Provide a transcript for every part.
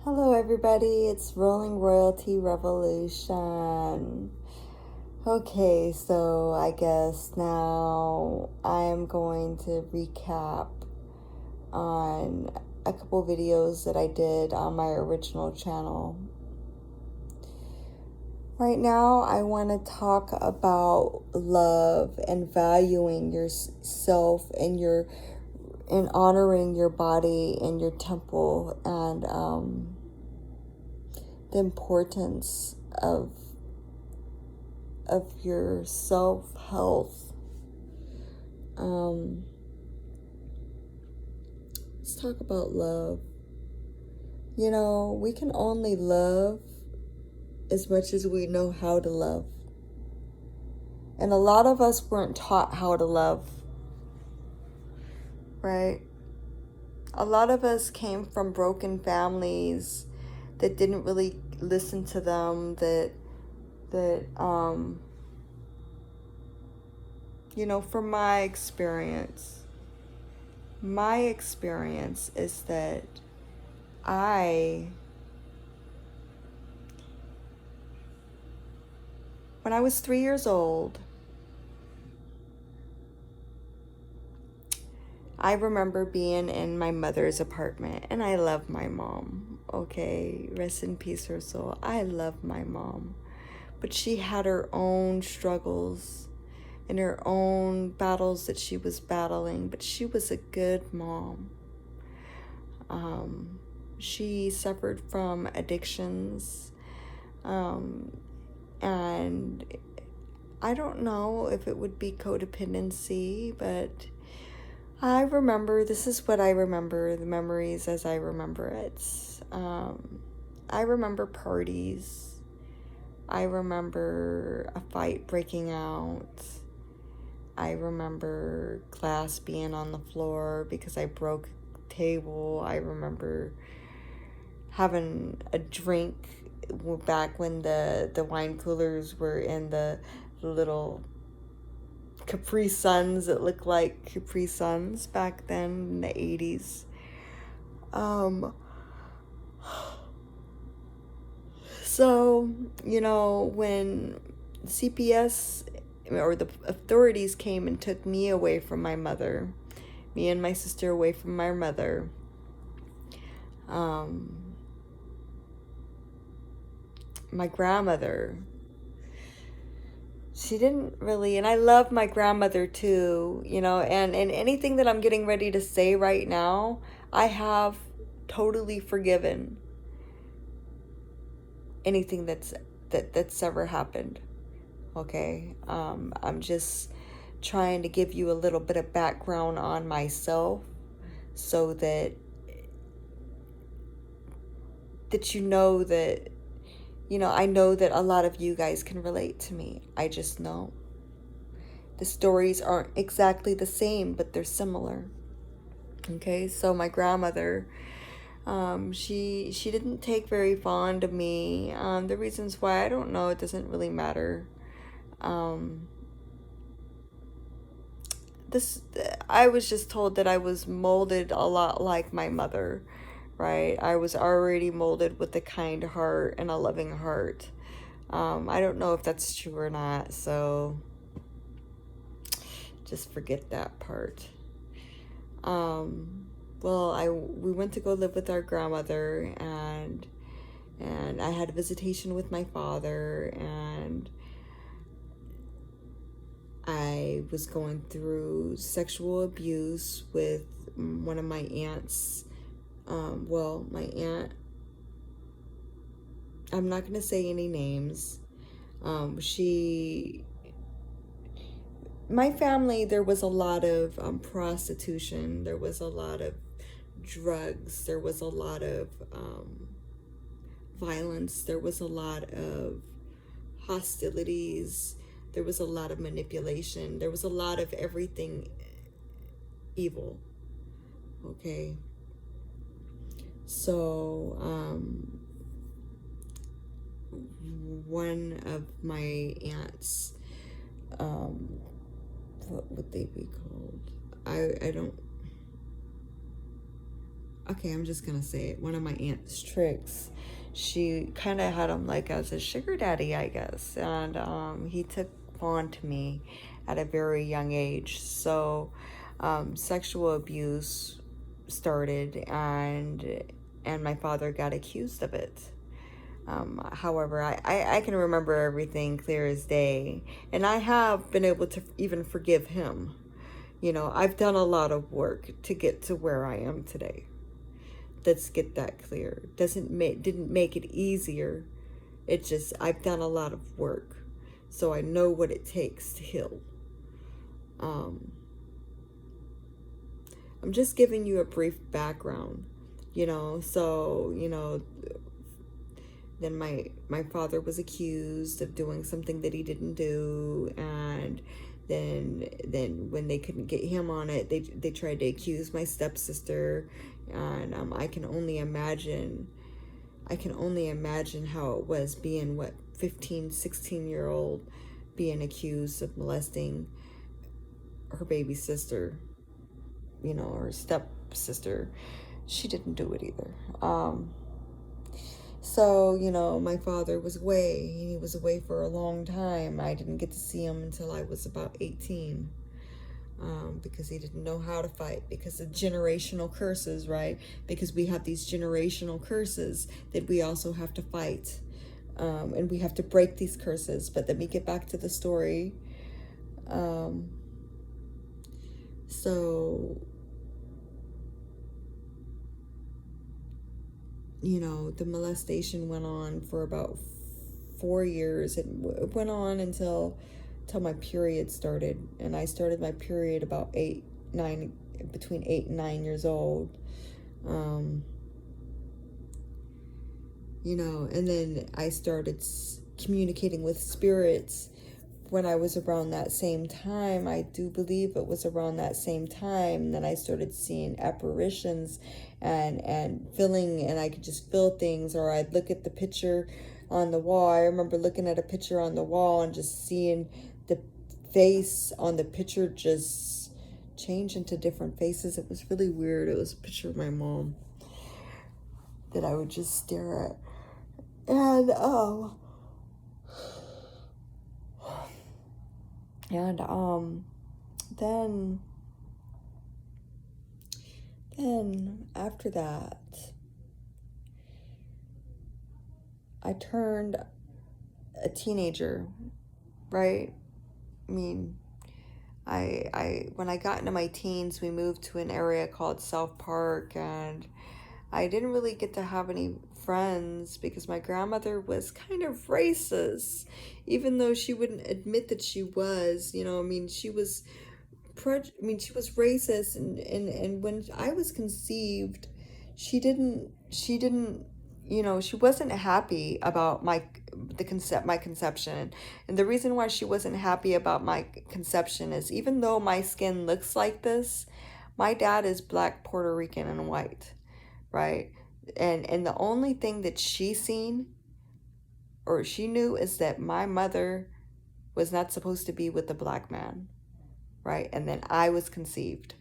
Hello, everybody. It's Rolling Royalty Revolution. Okay, so I guess now I am going to recap on a couple videos that I did on my original channel. Right now, I want to talk about love and valuing yourself and honoring your body and your temple and the importance of your self-health. Let's talk about love. You know, we can only love as much as we know how to love. And a lot of us weren't taught how to love, right? A lot of us came from broken families that didn't really listen to them, from my experience is that when I was 3 years old, I remember being in my mother's apartment, and I love my mom, okay? Rest in peace, her soul. I love my mom. But she had her own struggles and her own battles that she was battling, but she was a good mom. She suffered from addictions, and I don't know if it would be codependency, but this is what I remember, the memories as I remember it. I remember parties. I remember a fight breaking out. I remember glass being on the floor because I broke a table. I remember having a drink back when the wine coolers were in the little Capri Suns that looked like Capri Suns back then in the 80s. So, when CPS or the authorities came and took me away from my mother, me and my sister away from my mother, my grandmother, she didn't really, and I love my grandmother too, and anything that I'm getting ready to say right now, I have totally forgiven anything that's ever happened. Okay, I'm just trying to give you a little bit of background on myself so that you know that I know that a lot of you guys can relate to me. I just know the stories aren't exactly the same, but they're similar. Okay, so my grandmother, she didn't take very fond of me. The reasons why, I don't know. It doesn't really matter. I was just told that I was molded a lot like my mother, right? I was already molded with a kind heart and a loving heart. I don't know if that's true or not, so just forget that part. We went to go live with our grandmother, and I had a visitation with my father, and I was going through sexual abuse with one of my aunts. My aunt, I'm not going to say any names. My family, there was a lot of prostitution. There was a lot of drugs. There was a lot of violence. There was a lot of hostilities. There was a lot of manipulation. There was a lot of everything evil. Okay. So, one of my aunts, what would they be called? I don't, okay, I'm just gonna say it. One of my aunt's tricks, she kind of had him like as a sugar daddy, I guess, and he took on to me at a very young age. So, sexual abuse started, and my father got accused of it. However, I can remember everything clear as day, and I have been able to even forgive him. You know, I've done a lot of work to get to where I am today. Let's get that clear. Didn't make it easier. It just, I've done a lot of work, so I know what it takes to heal. Um, I'm just giving you a brief background, you know. So, you know, then my father was accused of doing something that he didn't do, and then when they couldn't get him on it, they tried to accuse my stepsister, and I can only imagine how it was being, what, 15, 16-year old, being accused of molesting her baby sister, you know, or stepsister. She didn't do it either. So, you know, my father was away. He was away for a long time. I didn't get to see him until I was about 18. Because he didn't know how to fight, because of generational curses, right? Because we have these generational curses that we also have to fight. And we have to break these curses. But let me get back to the story. So, you know, the molestation went on for about 4 years. It went on until my period started, and I started my period about between 8 and 9 years old. You know, and then I started communicating with spirits when I was around that same time. I do believe it was around that same time that I started seeing apparitions and feeling, and I could just feel things, or I'd look at the picture on the wall. I remember looking at a picture on the wall and just seeing the face on the picture just change into different faces. It was really weird. It was a picture of my mom that I would just stare at. And then after that, I turned a teenager, right? I mean, I when I got into my teens, we moved to an area called South Park, and I didn't really get to have any friends because my grandmother was kind of racist, even though she wouldn't admit that she was. You know, I mean, she was she was racist, and when I was conceived, she didn't, you know, she wasn't happy about my conception. And the reason why she wasn't happy about my conception is, even though my skin looks like this, my dad is black, Puerto Rican, and white, right? And the only thing that she knew is that my mother was not supposed to be with a black man, right? And then I was conceived.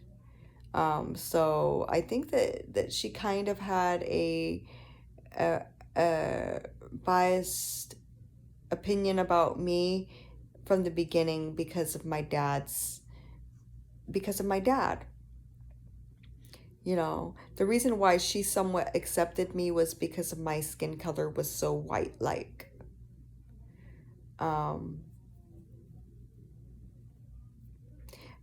So I think that she kind of had a, a biased opinion about me from the beginning because of my dad. You know, the reason why she somewhat accepted me was because of my skin color was so white-like.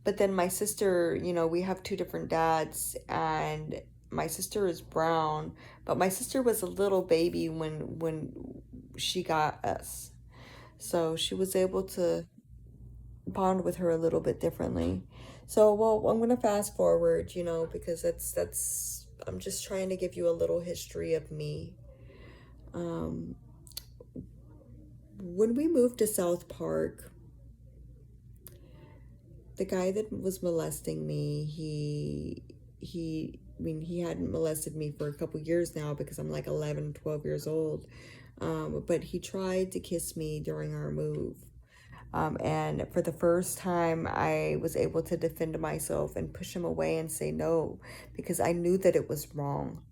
But then my sister, you know, we have two different dads, and my sister is brown, but my sister was a little baby when she got us. So she was able to bond with her a little bit differently. So, well, I'm gonna fast forward, you know, because that's I'm just trying to give you a little history of me. Um, when we moved to South Park, the guy that was molesting me, he hadn't molested me for a couple years now because I'm like 11, 12 years old. But he tried to kiss me during our move. And for the first time, I was able to defend myself and push him away and say no, because I knew that it was wrong.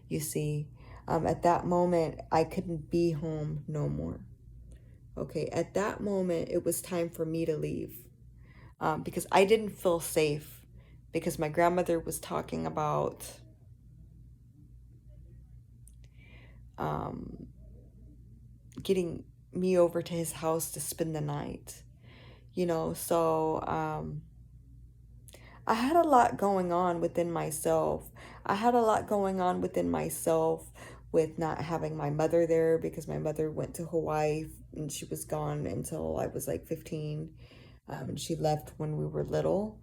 You see, at that moment, I couldn't be home no more. Okay, at that moment, it was time for me to leave, because I didn't feel safe, because my grandmother was talking about um, getting me over to his house to spend the night. So I had a lot going on within myself. I had a lot going on within myself with not having my mother there, because my mother went to Hawaii and she was gone until I was like 15. And she left when we were little.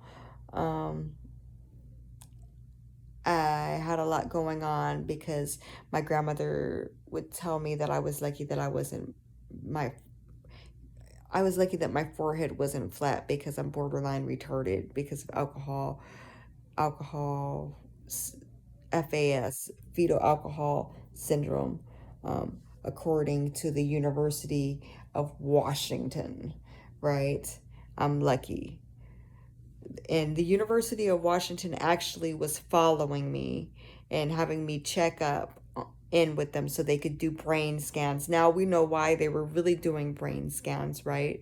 Um, I had a lot going on because my grandmother would tell me that I was lucky that my I was lucky that my forehead wasn't flat, because I'm borderline retarded because of alcohol, FAS, fetal alcohol syndrome, according to the University of Washington, right? I'm lucky. And the University of Washington actually was following me and having me check up in with them so they could do brain scans. Now we know why they were really doing brain scans, right?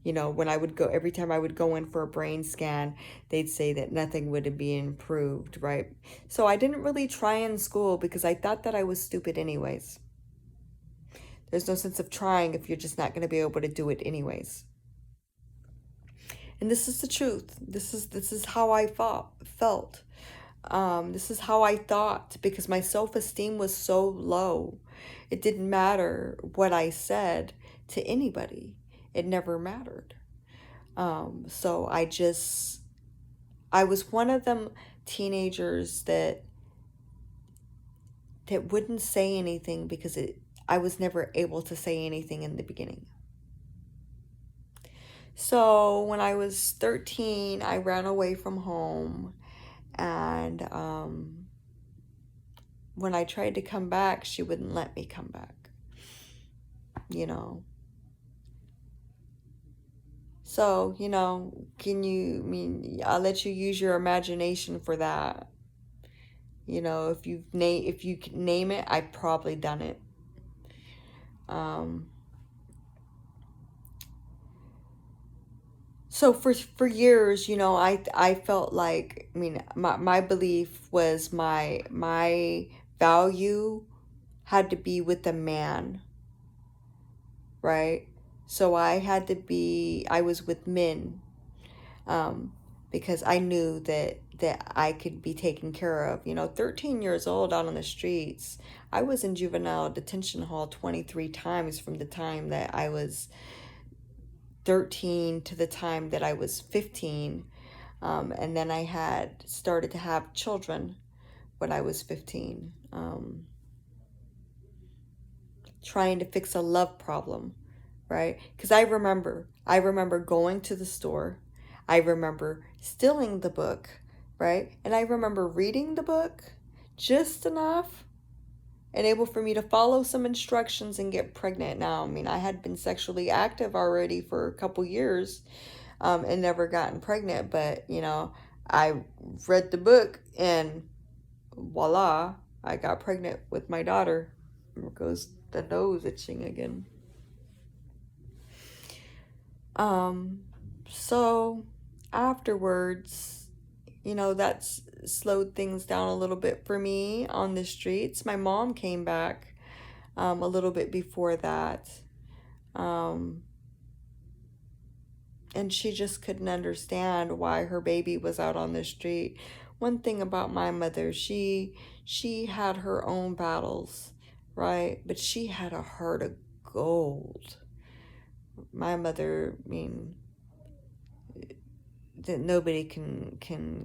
When I would go, every time I would go in for a brain scan, they'd say that nothing would be improved, right? So I didn't really try in school because I thought that I was stupid anyways. There's no sense of trying if you're just not going to be able to do it anyways. And this is the truth. This is how I felt. This is how I thought, because my self-esteem was so low. It didn't matter what I said to anybody. It never mattered. So I was one of them teenagers that wouldn't say anything because I was never able to say anything in the beginning. So when I was 13, I ran away from home, and when I tried to come back, she wouldn't let me come back, you know. So, I'll let you use your imagination for that. If you could name it, I've probably done it. Um, so for years, I felt like, my belief was my value had to be with a man, right? So I was with men, um, because I knew that I could be taken care of. 13 years old out on the streets. I was in juvenile detention hall 23 times from the time that I was 13 to the time that I was 15. And then I had started to have children when I was 15. Trying to fix a love problem, right? Because I remember going to the store. I remember stealing the book, right? And I remember reading the book just enough and able for me to follow some instructions and get pregnant. Now, I had been sexually active already for a couple years, and never gotten pregnant, but, I read the book and voila, I got pregnant with my daughter. There goes the nose itching again. Um, so afterwards, that's slowed things down a little bit for me on the streets. My mom came back a little bit before that. Um, and she just couldn't understand why her baby was out on the street. One thing about my mother, she had her own battles, right? But she had a heart of gold. My mother, that nobody can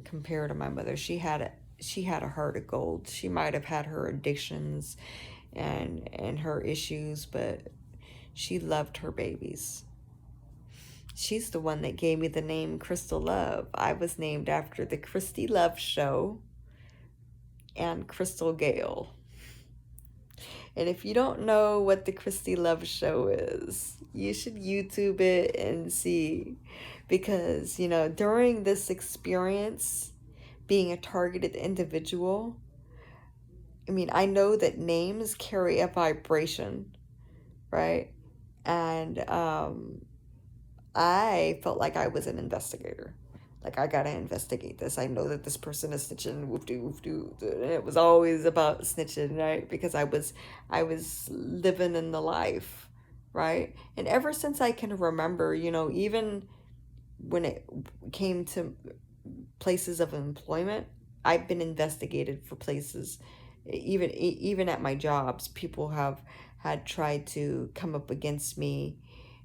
compare to my mother. She had a heart of gold. She might have had her addictions and her issues, but she loved her babies. She's the one that gave me the name Crystal Love. I was named after the Christy Love Show and Crystal Gale. And if you don't know what the Christy Love Show is, you should YouTube it and see. Because, during this experience, being a targeted individual, I know that names carry a vibration, right? And I felt like I was an investigator. Like, I gotta investigate this. I know that this person is snitching, woof-doo, woof-doo. And it was always about snitching, right? Because I was living in the life, right? And ever since I can remember, even when it came to places of employment, I've been investigated for places. Even at my jobs, people have had tried to come up against me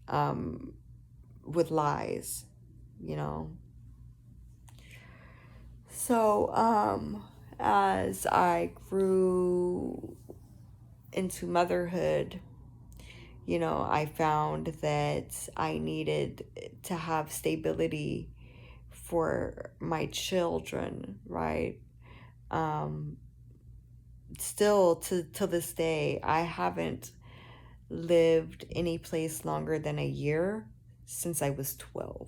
um, with lies, you know. So, as I grew into motherhood, I found that I needed to have stability for my children, right? Um, Still to this day, I haven't lived any place longer than a year since I was 12.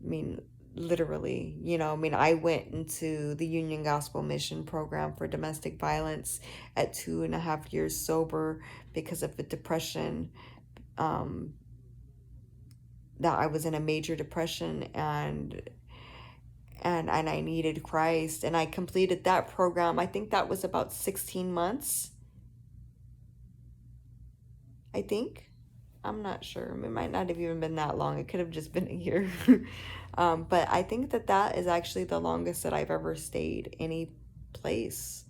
I mean, literally, I went into the Union Gospel Mission program for domestic violence at 2.5 years sober because of the depression. Um, that I was in a major depression, and I needed Christ, and I completed that program. I think that was about 16 months. I think. I'm not sure. It might not have even been that long. It could have just been a year. But I think that is actually the longest that I've ever stayed any place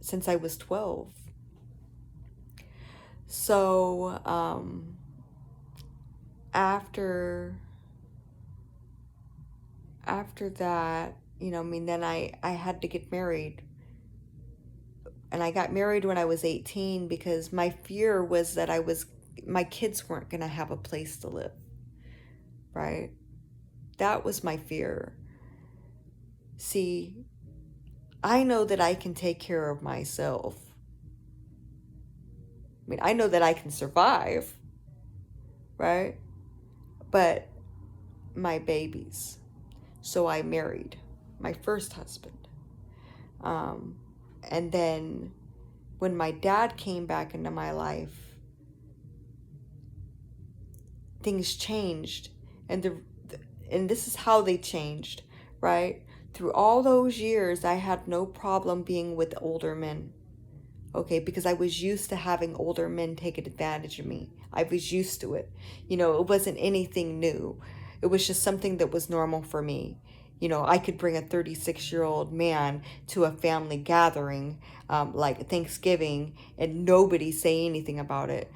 since I was 12. So, after that, then I had to get married. And I got married when I was 18 because my fear was that my kids weren't going to have a place to live, right? That was my fear. See, I know that I can take care of myself. I know that I can survive, right? But my babies. So I married my first husband. And then when my dad came back into my life, things changed. And this is how they changed, right? Through all those years, I had no problem being with older men. Okay, because I was used to having older men take advantage of me. I was used to it. It wasn't anything new. It was just something that was normal for me. I could bring a 36-year-old man to a family gathering, like Thanksgiving, and nobody say anything about it.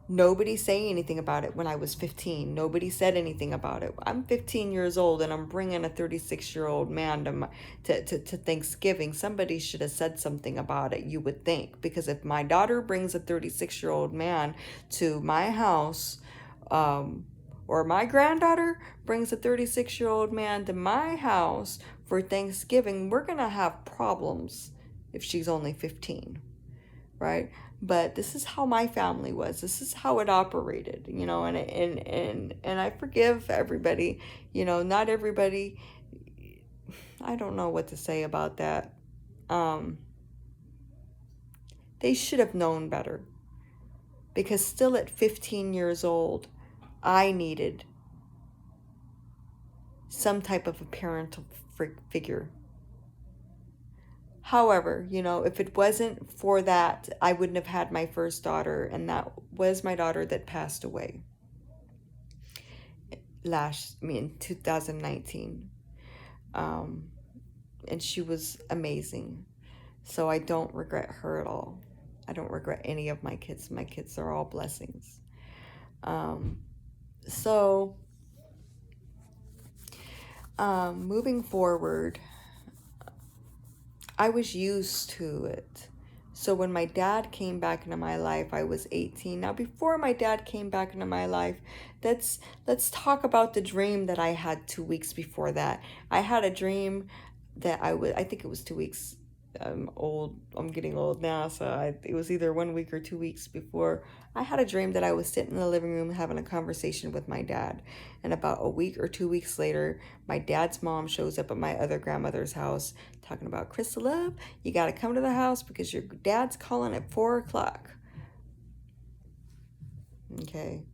Nobody say anything about it when I was 15. Nobody said anything about it. I'm 15 years old and I'm bringing a 36-year-old man to Thanksgiving. Somebody should have said something about it, you would think. Because if my daughter brings a 36-year-old man to my house, or my granddaughter brings a 36-year-old man to my house for Thanksgiving, we're going to have problems if she's only 15, right? But this is how my family was. This is how it operated, and I forgive everybody. Not everybody. I don't know what to say about that. They should have known better, because still at 15 years old, I needed some type of a parental figure. However, if it wasn't for that, I wouldn't have had my first daughter, and that was my daughter that passed away in 2019. And she was amazing. So I don't regret her at all. I don't regret any of my kids. My kids are all blessings. So, moving forward, I was used to it. So when my dad came back into my life, I was 18. Now, before my dad came back into my life, let's talk about the dream that I had 2 weeks before that. I had a dream that I think it was 2 weeks. I'm old. I'm getting old now, so it was either 1 week or 2 weeks before I had a dream that I was sitting in the living room having a conversation with my dad. And about a week or 2 weeks later, my dad's mom shows up at my other grandmother's house talking about, Crystal Love, you got to come to the house because your dad's calling at 4 o'clock. Okay.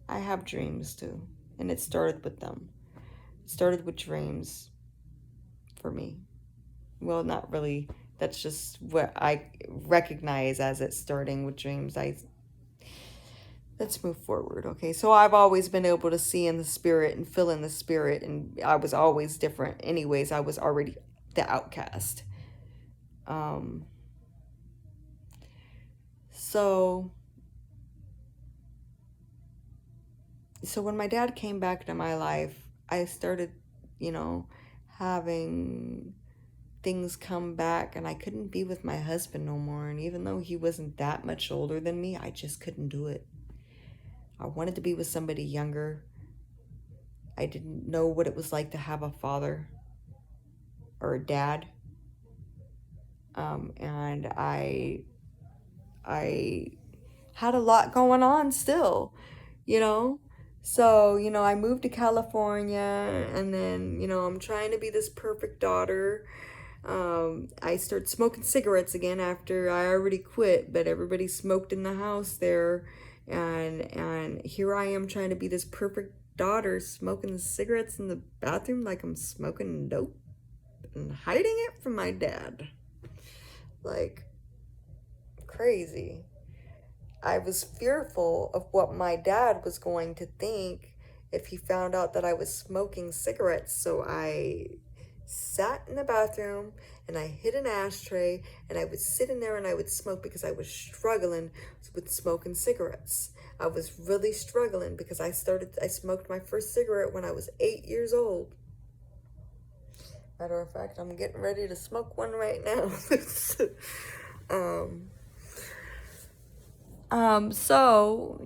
I have dreams too. And it started with them. It started with dreams for me. Well, not really. That's just what I recognize as it starting with dreams. Let's move forward. Okay, so I've always been able to see in the spirit and feel in the spirit, and I was always different. Anyways, I was already the outcast. Um, so so when my dad came back into my life, I started, you know, having things come back, and I couldn't be with my husband no more. And even though he wasn't that much older than me, I just couldn't do it. I wanted to be with somebody younger. I didn't know what it was like to have a father or a dad. And I had a lot going on still, you know. So, I moved to California, and then, I'm trying to be this perfect daughter. I started smoking cigarettes again after I already quit, but everybody smoked in the house there, and here I am trying to be this perfect daughter, smoking the cigarettes in the bathroom like I'm smoking dope and hiding it from my dad. Like, crazy. I was fearful of what my dad was going to think if he found out that I was smoking cigarettes. So I sat in the bathroom and I hid an ashtray, and I would sit in there and I would smoke because I was struggling with smoking cigarettes. I was really struggling because I smoked my first cigarette when I was 8 years old. Matter of fact, I'm getting ready to smoke one right now. um, so,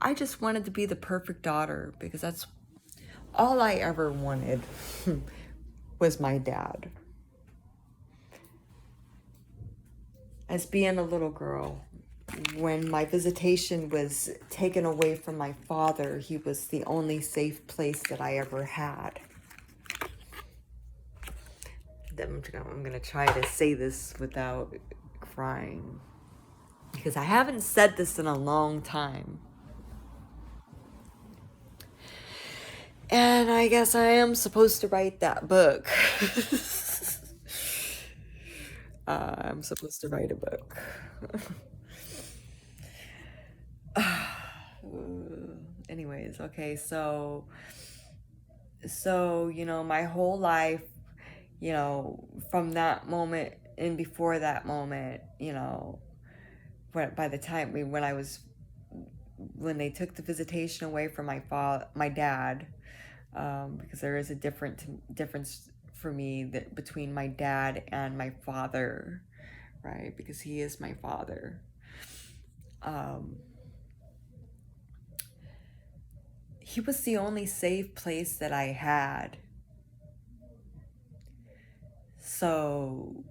I just wanted to be the perfect daughter because that's all I ever wanted was my dad. As being a little girl, when my visitation was taken away from my father, he was the only safe place that I ever had. I'm going to try to say this without crying, because I haven't said this in a long time. And I guess I am supposed to write that book. I'm supposed to write a book. Anyways, okay, so my whole life, from that moment and before that moment, by the time when they took the visitation away from my dad, because there is a difference for me between my dad and my father, right? Because he is my father. He was the only safe place that I had. So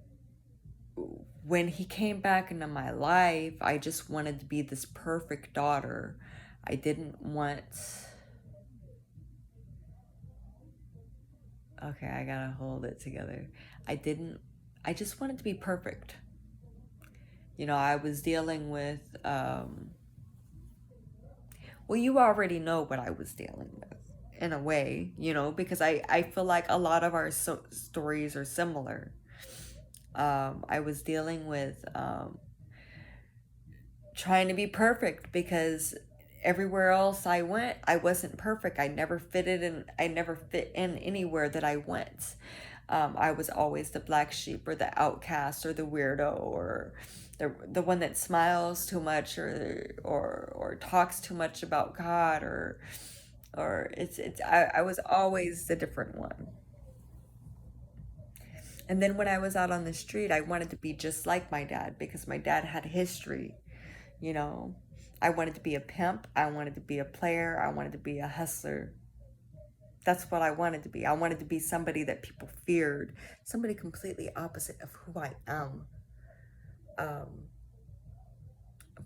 when he came back into my life, I just wanted to be this perfect daughter. I didn't want... Okay, I gotta hold it together. I just wanted to be perfect. I was dealing with, well, you already know what I was dealing with, in a way, because I feel like a lot of our stories are similar. I was dealing with trying to be perfect because everywhere else I went, I wasn't perfect. I never fit in anywhere that I went. I was always the black sheep or the outcast or the weirdo or the one that smiles too much or talks too much about God or I was always the different one. And then when I was out on the street, I wanted to be just like my dad because my dad had history, you know. I wanted to be a pimp, I wanted to be a player, I wanted to be a hustler. That's what I wanted to be. I wanted to be somebody that people feared, somebody completely opposite of who I am.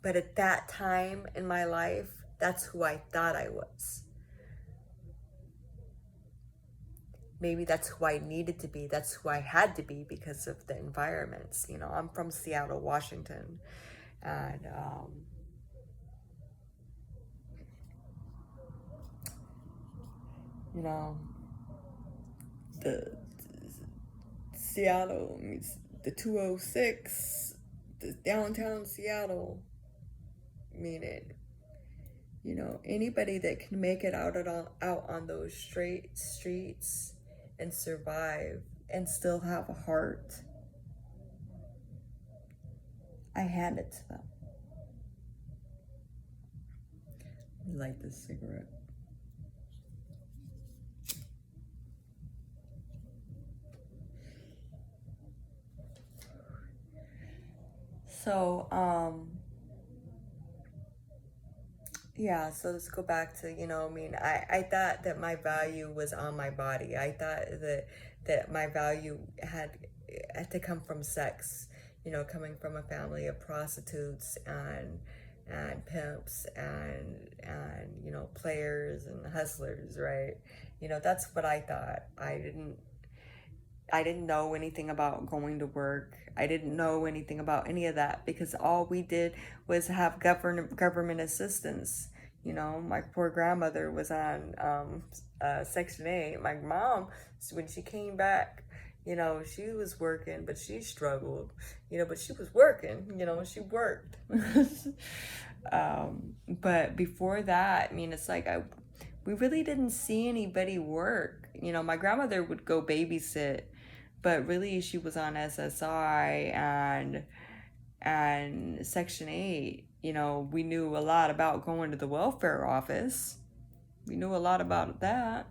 But at that time in my life, that's who I thought I was. Maybe that's who I needed to be. That's who I had to be because of the environments. You know, I'm from Seattle, Washington. And, you know, the Seattle meets the 206, the downtown Seattle, meaning, you know, anybody that can make it out on those straight streets and survive and still have a heart, I hand it to them. Let me light this cigarette. So, yeah, so let's go back to, you know, I mean, I thought that my value was on my body. I thought that my value had to come from sex, you know, coming from a family of prostitutes and pimps and you know, players and hustlers, right? You know, that's what I thought. I didn't know anything about going to work. I didn't know anything about any of that because all we did was have government assistance. You know, my poor grandmother was on Section 8. My mom, when she came back, you know, she was working, but she struggled, you know, but she was working, you know, she worked. But before that, I mean, it's like we really didn't see anybody work. You know, my grandmother would go babysit, but really she was on SSI and Section 8. You know, we knew a lot about going to the welfare office. We knew a lot about that.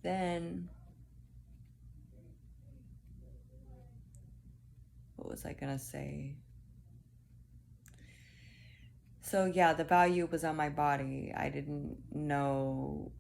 Then, what was I gonna say? So yeah, the value was on my body. I didn't know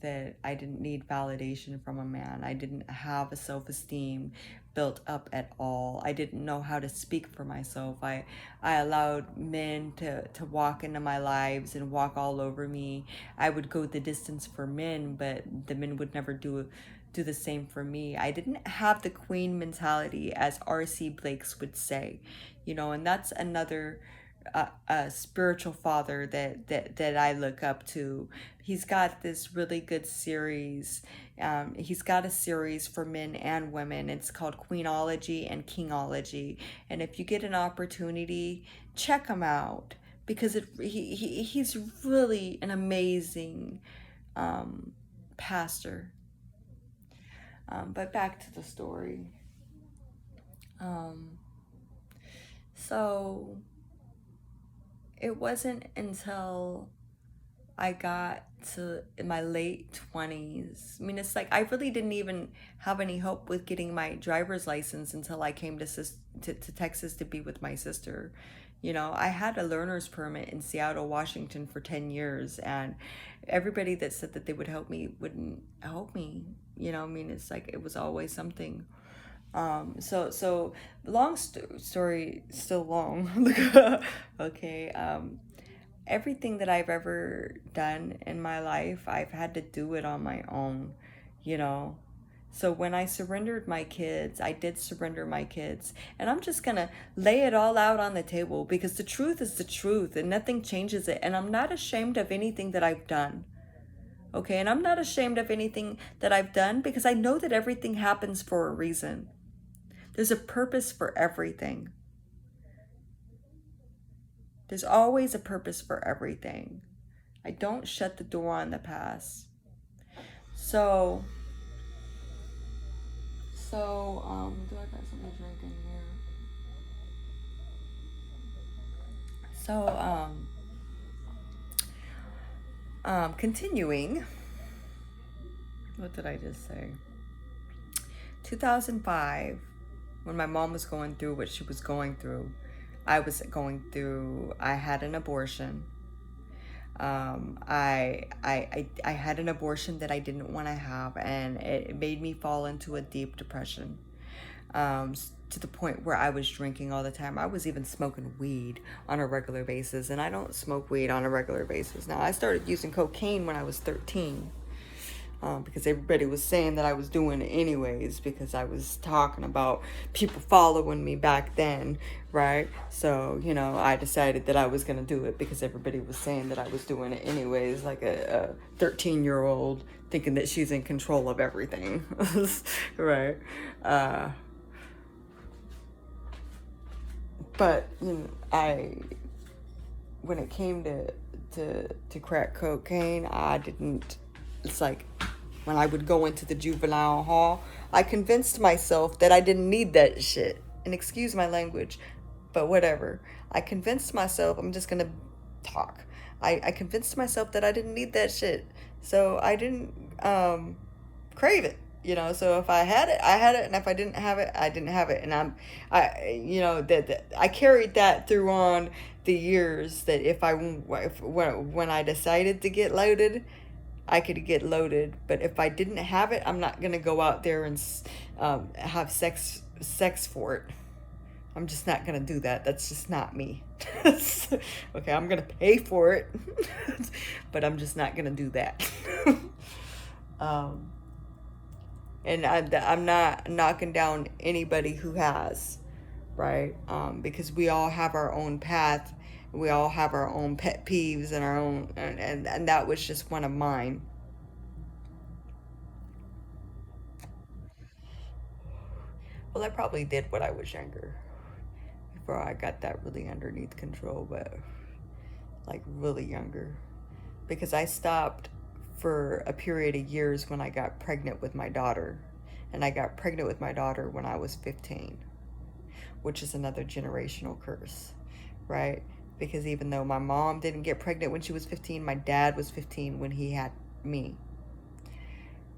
that I didn't need validation from a man. I didn't have a self-esteem built up at all. I didn't know how to speak for myself. I allowed men to walk into my lives and walk all over me. I would go the distance for men, but the men would never do the same for me. I didn't have the queen mentality, as R.C. Blakes would say, you know, and that's another a spiritual father that I look up to. He's got this really good series. He's got a series for men and women. It's called Queenology and Kingology. And if you get an opportunity, check him out because he's really an amazing pastor. But back to the story. So it wasn't until I got to in my late 20s. I mean, it's like I really didn't even have any hope with getting my driver's license until I came to Texas to be with my sister. You know, I had a learner's permit in Seattle, Washington for 10 years, and everybody that said that they would help me wouldn't help me. You know, I mean, it's like it was always something. So long story, still long. Okay. Everything that I've ever done in my life, I've had to do it on my own, you know. So when I surrendered my kids, I did surrender my kids. And I'm just going to lay it all out on the table because the truth is the truth and nothing changes it. And I'm not ashamed of anything that I've done. Okay. And I'm not ashamed of anything that I've done because I know that everything happens for a reason. There's a purpose for everything. There's always a purpose for everything. I don't shut the door on the past. So, do I got something to drink in here? So, continuing. What did I just say? 2005, when my mom was going through what she was going through, I had an abortion. I had an abortion that I didn't want to have, and it made me fall into a deep depression, to the point where I was drinking all the time. I was even smoking weed on a regular basis, and I don't smoke weed on a regular basis now. I started using cocaine when I was 13, because everybody was saying that I was doing it anyways, because I was talking about people following me back then, right? So, I decided that I was going to do it because everybody was saying that I was doing it anyways, like a 13-year-old thinking that she's in control of everything, right? But, when it came to crack cocaine, I didn't. It's like when I would go into the juvenile hall, I convinced myself that I didn't need that shit. And excuse my language, but whatever. I convinced myself, I'm just gonna talk. I convinced myself that I didn't need that shit. So I didn't crave it. So if I had it, I had it, and if I didn't have it, I didn't have it. And that I carried that through on the years, that when I decided to get loaded, I could get loaded. But if I didn't have it, I'm not gonna go out there and have sex for it. I'm just not gonna do that. That's just not me. Okay, I'm gonna pay for it, but I'm just not gonna do that. um, and I'm not knocking down anybody who has, right? Because we all have our own path. We all have our own pet peeves and our own, and that was just one of mine. Well, I probably did when I was younger, before I got that really underneath control, but like really younger. Because I stopped for a period of years when I got pregnant with my daughter. And I got pregnant with my daughter when I was 15, which is another generational curse, right? Because even though my mom didn't get pregnant when she was 15, my dad was 15 when he had me,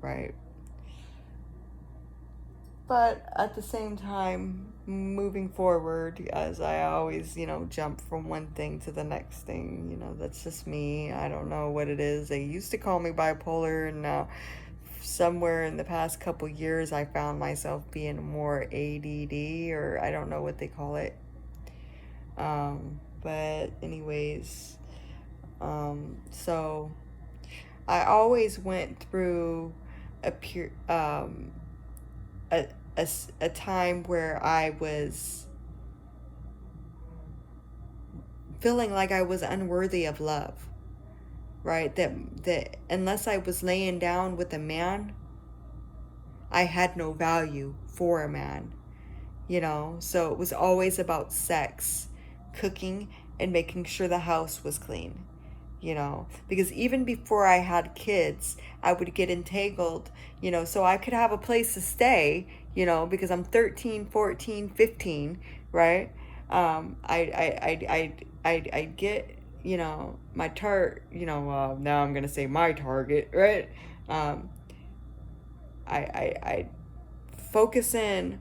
right? But at the same time, moving forward, as I always, jump from one thing to the next thing, that's just me. I don't know what it is. They used to call me bipolar, and now somewhere in the past couple years, I found myself being more ADD, or I don't know what they call it. But anyways, so I always went through a pure, a, a time where I was feeling like I was unworthy of love, right? That unless I was laying down with a man, I had no value for a man, So it was always about sex, cooking, and making sure the house was clean. Because even before I had kids, I would get entangled, so I could have a place to stay, because I'm 13, 14, 15, right? I'd get, my now I'm going to say my target, right? Um, I'd focus in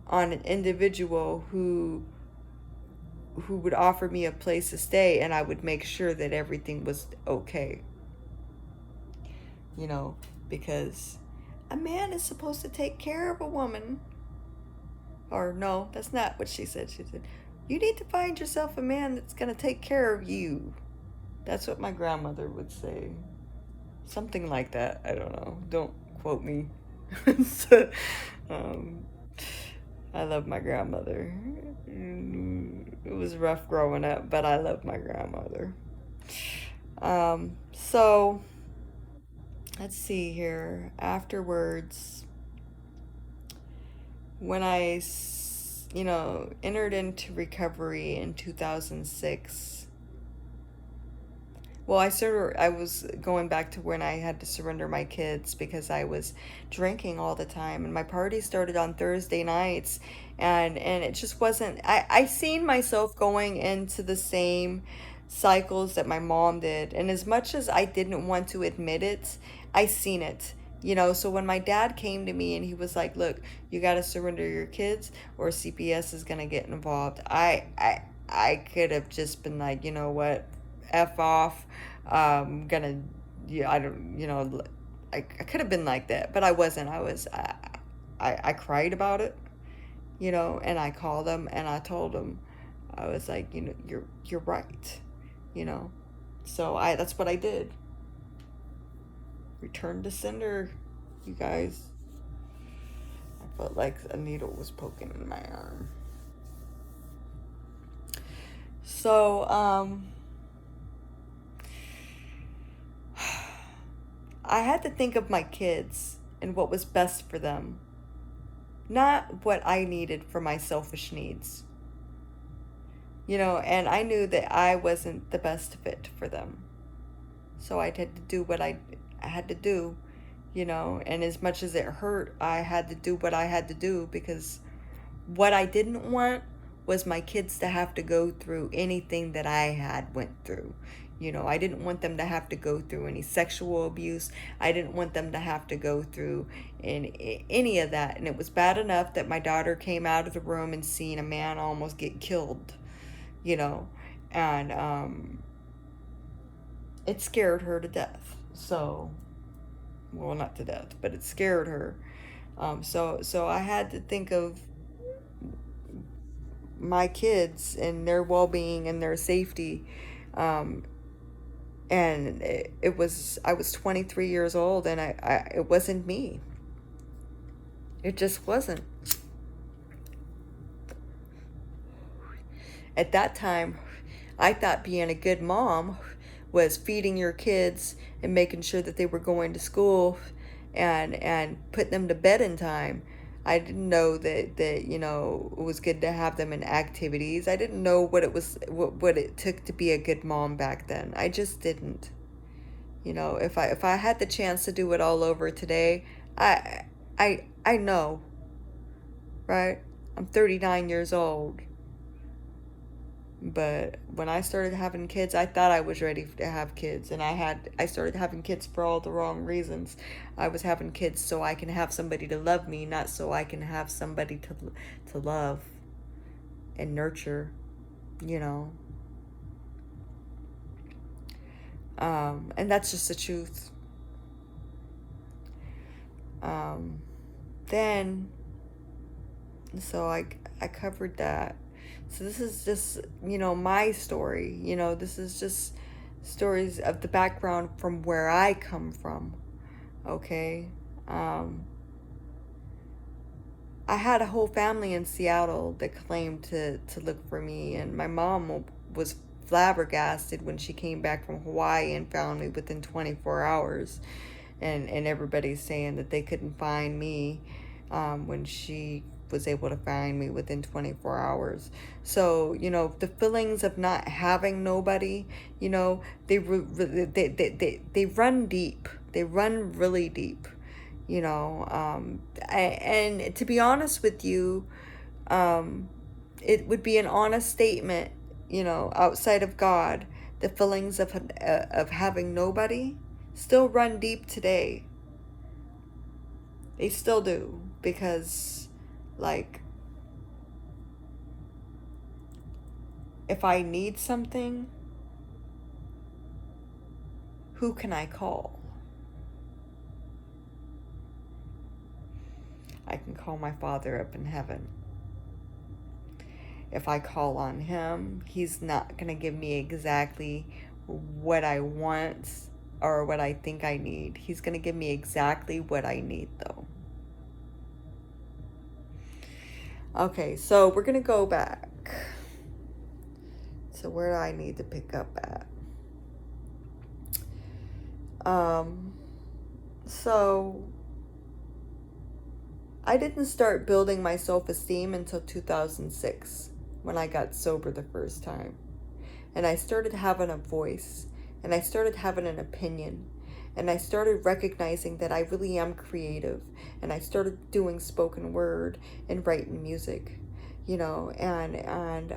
on an individual who would offer me a place to stay, and I would make sure that everything was okay. Because a man is supposed to take care of a woman. Or no, that's not what she said. She said, you need to find yourself a man that's going to take care of you. That's what my grandmother would say. Something like that. I don't know. Don't quote me. So, I love my grandmother. It was rough growing up, but I love my grandmother. So let's see here. Afterwards, when I, entered into recovery in 2006, well, I was going back to when I had to surrender my kids because I was drinking all the time, and my party started on Thursday nights, and it just wasn't. I seen myself going into the same cycles that my mom did, and as much as I didn't want to admit it, I seen it. So when my dad came to me and he was like, "Look, you got to surrender your kids, or CPS is gonna get involved." I could have just been like, you know what, F off. Gonna, yeah, I don't, I could have been like that, but I wasn't. I cried about it, and I called them and I told them, I was like, you're right, you know. So that's what I did. Return to sender, you guys. I felt like a needle was poking in my arm. So, I had to think of my kids and what was best for them, not what I needed for my selfish needs. And I knew that I wasn't the best fit for them. So I had to do what I had to do, and as much as it hurt, I had to do what I had to do, because what I didn't want was my kids to have to go through anything that I had went through. I didn't want them to have to go through any sexual abuse. I didn't want them to have to go through any of that. And it was bad enough that my daughter came out of the room and seen a man almost get killed, and it scared her to death. So, well, not to death, but it scared her. So I had to think of my kids and their well-being and their safety. And I was 23 years old, and it wasn't me. It just wasn't. At that time, I thought being a good mom was feeding your kids and making sure that they were going to school and putting them to bed in time. I didn't know that it was good to have them in activities. I didn't know what it took to be a good mom back then. I just didn't. If I had the chance to do it all over today, I know, right? I'm 39 years old. But when I started having kids, I thought I was ready to have kids, and I started having kids for all the wrong reasons. I was having kids so I can have somebody to love me, not so I can have somebody to love and nurture, and that's just the truth. Then, so I covered that. So this is just, my story. This is just stories of the background from where I come from. Okay. I had a whole family in Seattle that claimed to look for me, and my mom was flabbergasted when she came back from Hawaii and found me within 24 hours. And everybody's saying that they couldn't find me when she was able to find me within 24 hours. So, the feelings of not having nobody, they run deep. They run really deep, and to be honest with you, it would be an honest statement, outside of God, the feelings of having nobody still run deep today. They still do, because if I need something, who can I call? I can call my Father up in heaven. If I call on him, he's not going to give me exactly what I want or what I think I need. He's going to give me exactly what I need, though. Okay, so we're going to go back. So where do I need to pick up at? So I didn't start building my self-esteem until 2006, when I got sober the first time. And I started having a voice, and I started having an opinion, and I started recognizing that I really am creative, and I started doing spoken word and writing music, and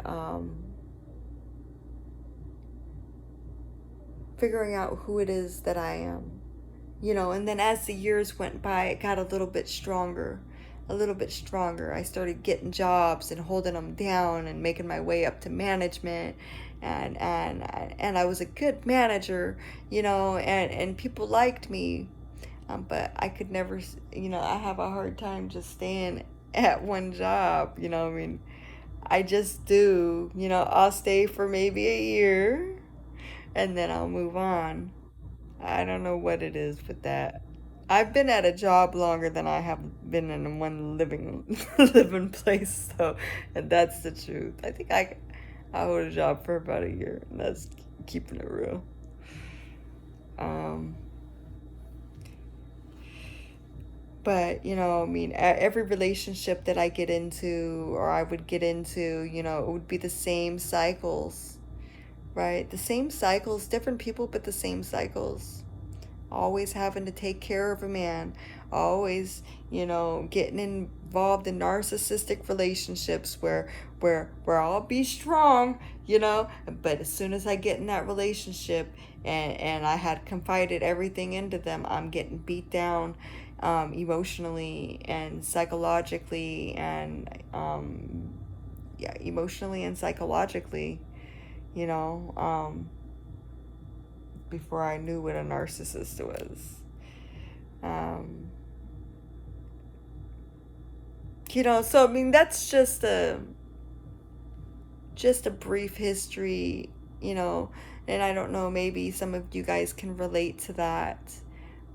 figuring out who it is that I am, and then as the years went by, it got a little bit stronger. I started getting jobs and holding them down and making my way up to management, and I was a good manager, and people liked me. But I could never, I have a hard time just staying at one job, I mean, I just do, I'll stay for maybe a year and then I'll move on. I don't know what it is with that. I've been at a job longer than I have been in one living place, so, and that's the truth. I think I hold a job for about a year, and that's keeping it real. Um, but I mean, every relationship that I get into, or I would get into, it would be the same cycles, right? The same cycles, different people, but the same cycles. Always having to take care of a man, always, getting involved in narcissistic relationships where I'll be strong, but as soon as I get in that relationship and I had confided everything into them, I'm getting beat down, emotionally and psychologically, and yeah, emotionally and psychologically, you know, um, before I knew what a narcissist was. Um, so I mean, that's just a brief history, you know, and I don't know, maybe some of you guys can relate to that.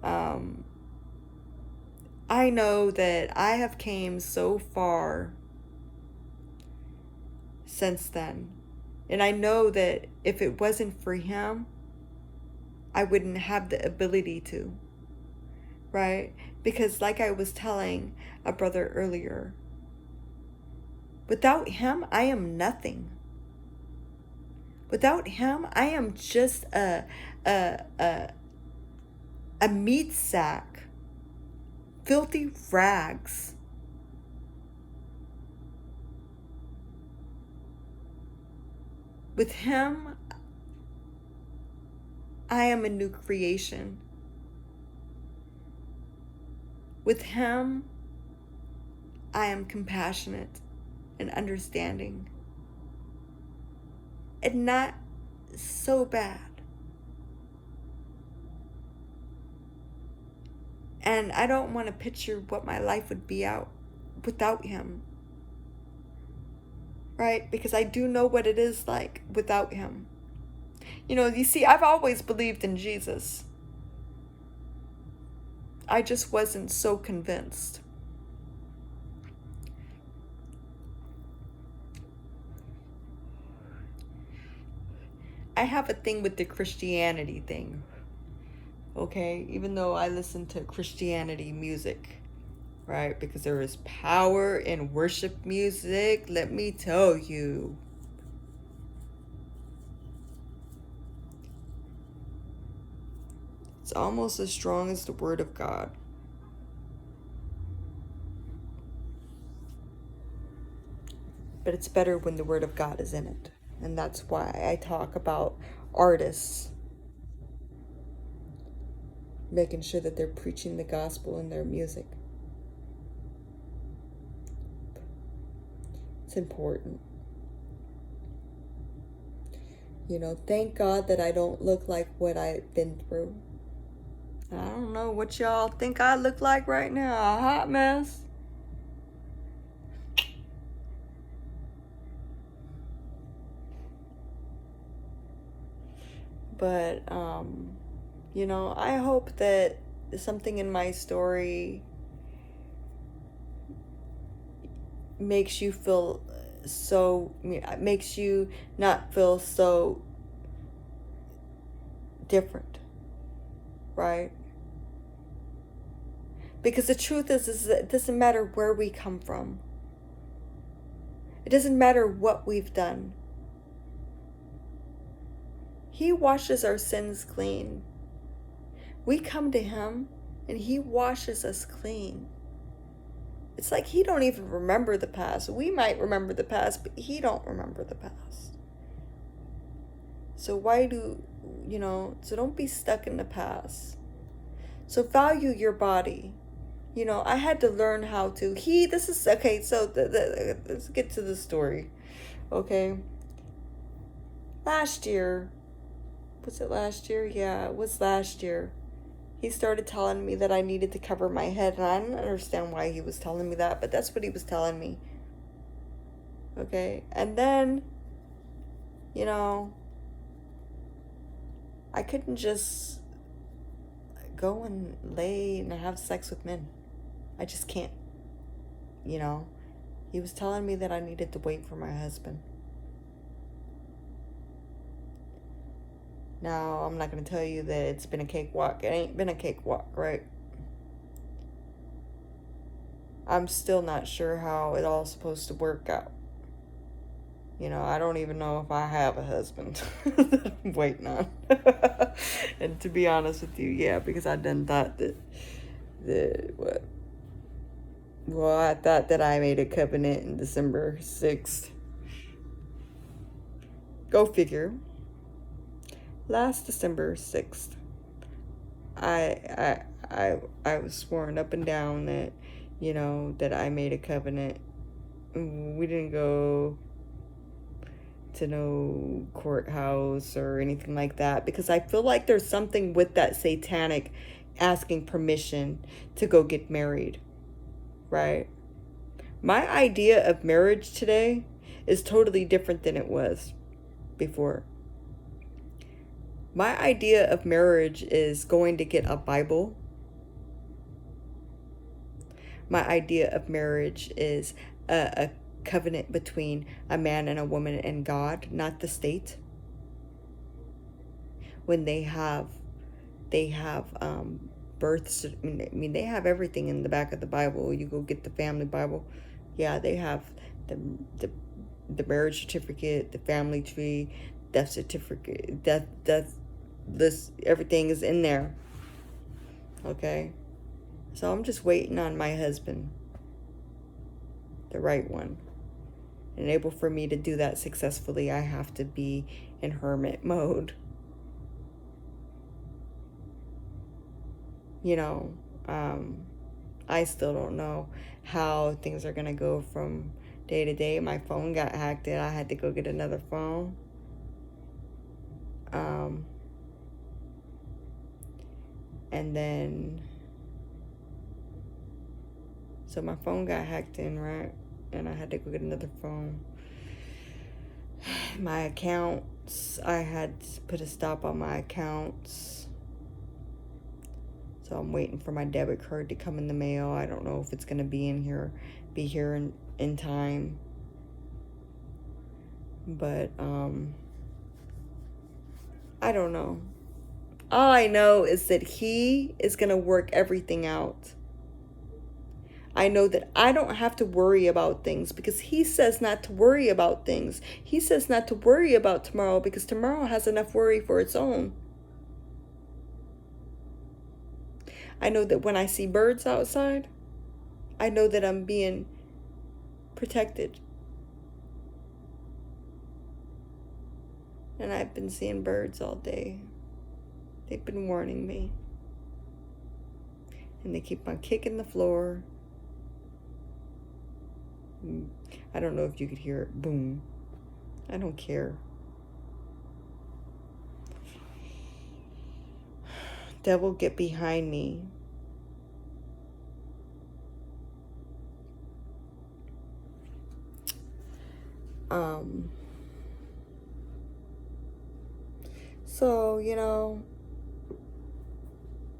Um, I know that I have came so far since then. And I know that if it wasn't for him, I wouldn't have the ability to, right? Because, like I was telling a brother earlier, without him, I am nothing. Without him, I am just a, a, a meat sack, filthy rags. With him, I am a new creation. With him, I am compassionate and understanding. And not so bad. And I don't want to picture what my life would be out without him. Right? Because I do know what it is like without him. You see, I've always believed in Jesus. I just wasn't so convinced. I have a thing with the Christianity thing. Okay? Even though I listen to Christianity music. Right? Because there is power in worship music, let me tell you. It's almost as strong as the Word of God. But it's better when the Word of God is in it. And that's why I talk about artists making sure that they're preaching the gospel in their music. It's important. Thank God that I don't look like what I've been through. I don't know what y'all think I look like right now. A hot mess. But, I hope that something in my story makes you makes you not feel so different, right? Because the truth is that it doesn't matter where we come from. It doesn't matter what we've done. He washes our sins clean. We come to him and he washes us clean. It's like he don't even remember the past. We might remember the past, but he don't remember the past. So so don't be stuck in the past. So value your body. I had to learn how to, okay, so let's get to the story, okay? last year. Was it last year? Yeah, it was last year. He started telling me that I needed to cover my head, and I didn't understand why he was telling me that, but that's what he was telling me. Okay? And then, you know, I couldn't just go and lay and have sex with men. I just can't. You know, he was telling me that I needed to wait for my husband. Now, I'm not going to tell you that it's been a cakewalk. It ain't been a cakewalk, right? I'm still not sure how it all's supposed to work out. You know, I don't even know if I have a husband that I'm waiting on. And to be honest with you, yeah, because I done thought what? Well, I thought that I made a covenant in December 6th. Go figure. Last December 6th, I was sworn up and down that, you know, that I made a covenant. We didn't go to no courthouse or anything like that, because I feel like there's something with that satanic asking permission to go get married, right? My idea of marriage today is totally different than it was before. My idea of marriage is going to get a Bible. My idea of marriage is a covenant between a man and a woman and God, not the state. When they have births. I mean, they have everything in the back of the Bible. You go get the family Bible. Yeah, they have the the, the marriage certificate, the family tree, death certificate, death list. Everything is in there. Okay, so I'm just waiting on my husband, the right one. And able for me to do that successfully, I have to be in hermit mode. You know, I still don't know how things are going to go from day to day. My phone got hacked and I had to go get another phone. And then, so my phone got hacked in, right? And I had to go get another phone. My accounts, I had to put a stop on my accounts. So I'm waiting for my debit card to come in the mail. I don't know if it's going to be here in time. But, I don't know. All I know is that he is going to work everything out. I know that I don't have to worry about things because he says not to worry about things. He says not to worry about tomorrow because tomorrow has enough worry for its own. I know that when I see birds outside, I know that I'm being protected. And I've been seeing birds all day. They've been warning me. And they keep on kicking the floor. I don't know if you could hear it. Boom. I don't care. Devil, get behind me. So, you know,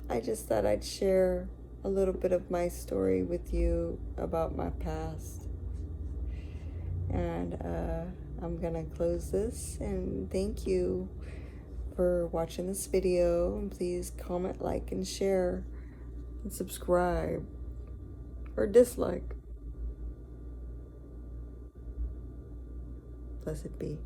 I just thought I'd share a little bit of my story with you about my past. And I'm gonna close this and thank you for watching this video. And please comment, like, and share, and subscribe or dislike. Blessed be.